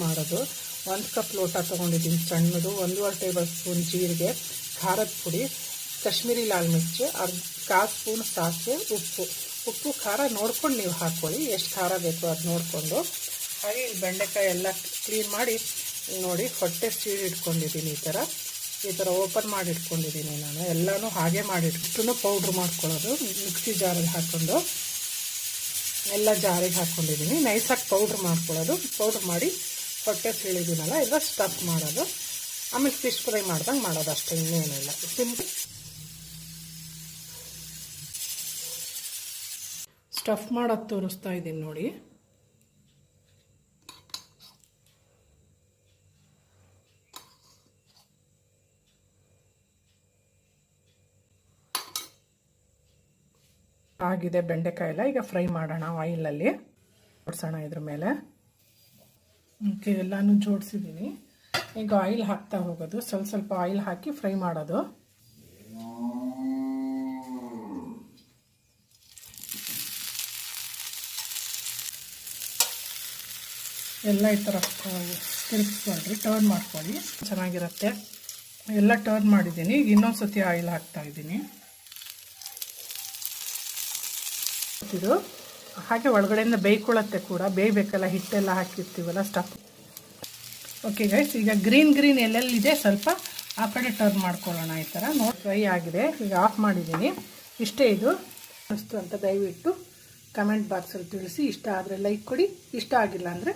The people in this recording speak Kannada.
ಮಾಡೋದು 1 ಕಪ್ ಲೋಟ ತೊಗೊಂಡಿದ್ದೀನಿ ಸಣ್ಣದು, 1.5 ಟೇಬಲ್ ಸ್ಪೂನ್ ಜೀರಿಗೆ, ಖಾರದ ಪುಡಿ, ಕಾಶ್ಮೀರಿ ಲಾಲ್ ಮಿರ್ಚಿ, 1/4 ಸ್ಪೂನ್ ಸಾಸಿವೆ, ಉಪ್ಪು ಖಾರ ನೋಡ್ಕೊಂಡು ನೀವು ಹಾಕ್ಕೊಳ್ಳಿ, ಎಷ್ಟು ಖಾರ ಬೇಕೋ ಅದು ನೋಡಿಕೊಂಡು. ಹಾಗೆ ಇಲ್ಲಿ ಬೆಂಡೆಕಾಯಿ ಎಲ್ಲ ಕ್ಲೀನ್ ಮಾಡಿ ನೋಡಿ ಹೊಟ್ಟೆ ಸೀಳು ಇಟ್ಕೊಂಡಿದ್ದೀನಿ. ಈ ಥರ ಓಪನ್ ಮಾಡಿ ಇಟ್ಕೊಂಡಿದ್ದೀನಿ ನಾನು. ಎಲ್ಲನೂ ಹಾಗೆ ಮಾಡಿಟ್ಟು ಪೌಡ್ರ್ ಮಾಡ್ಕೊಳ್ಳೋದು. ಮಿಕ್ಸಿ ಜಾರಿಗೆ ಹಾಕ್ಕೊಂಡು ಎಲ್ಲ ಜಾರಿಗೆ ಹಾಕ್ಕೊಂಡಿದ್ದೀನಿ. ನೈಸಾಗಿ ಪೌಡ್ರ್ ಮಾಡ್ಕೊಳ್ಳೋದು. ಪೌಡ್ರ್ ಮಾಡಿ ಹೊಟ್ಟೆ ಸೀಳಿದ್ದೀನಲ್ಲ, ಈಗ ಸ್ಟಫ್ ಮಾಡೋದು. ಆಮೇಲೆ ಫಿಶ್ ಫ್ರೈ ಮಾಡ್ದಂಗೆ ಮಾಡೋದು ಅಷ್ಟೇ, ಇನ್ನೇನಿಲ್ಲ. ಸಿಂಪಲ್ ಸ್ಟಫ್ ಮಾಡೋದು ತೋರಿಸ್ತಾ ಇದ್ದೀನಿ ನೋಡಿ. ಆಗಿದೆ ಬೆಂಡೆಕಾಯಿ ಎಲ್ಲ. ಈಗ ಫ್ರೈ ಮಾಡೋಣ ಆಯಿಲಲ್ಲಿ. ಜೋಡಿಸೋಣ ಇದ್ರ ಮೇಲೆ. ಓಕೆ, ಎಲ್ಲನೂ ಜೋಡಿಸಿದ್ದೀನಿ. ಈಗ ಆಯಿಲ್ ಹಾಕ್ತಾ ಹೋಗೋದು. ಸ್ವಲ್ಪ ಆಯಿಲ್ ಹಾಕಿ ಫ್ರೈ ಮಾಡೋದು. ಎಲ್ಲ ಈ ಥರ ತಿರುಗಿಸ್ಕೊಂಡ್ರಿ, ಟರ್ನ್ ಮಾಡ್ಕೊಳ್ಳಿ, ಚೆನ್ನಾಗಿರುತ್ತೆ. ಎಲ್ಲ ಟರ್ನ್ ಮಾಡಿದ್ದೀನಿ. ಈಗ ಇನ್ನೊಂದು ಸತಿ ಆಯಿಲ್ ಹಾಕ್ತಾ ಇದ್ದೀನಿ. ಇದು ಹಾಗೆ ಒಳಗಡೆಯಿಂದ ಬೇಯ್ಕೊಳ್ಳುತ್ತೆ ಕೂಡ, ಬೇಯಬೇಕಲ್ಲ, ಹಿಟ್ಟೆಲ್ಲ ಹಾಕಿರ್ತೀವಲ್ಲ ಸ್ಟಫ್. ಓಕೆ ಗೈಸ್, ಈಗ ಗ್ರೀನ್ ಎಲ್ಲೆಲ್ಲಿದೆ ಸ್ವಲ್ಪ ಆ ಕಡೆ ಟರ್ನ್ ಮಾಡ್ಕೊಳ್ಳೋಣ. ಈ ಥರ ನೋಡಿ ಫ್ರೈ ಆಗಿದೆ. ಈಗ ಆಫ್ ಮಾಡಿದ್ದೀನಿ. ಇಷ್ಟೇ. ಇದು ಅಷ್ಟು ಅಂತ ದಯವಿಟ್ಟು ಕಮೆಂಟ್ ಬಾಕ್ಸಲ್ಲಿ ತಿಳಿಸಿ. ಇಷ್ಟ ಆದರೆ ಲೈಕ್ ಕೊಡಿ, ಇಷ್ಟ ಆಗಿಲ್ಲ ಅಂದರೆ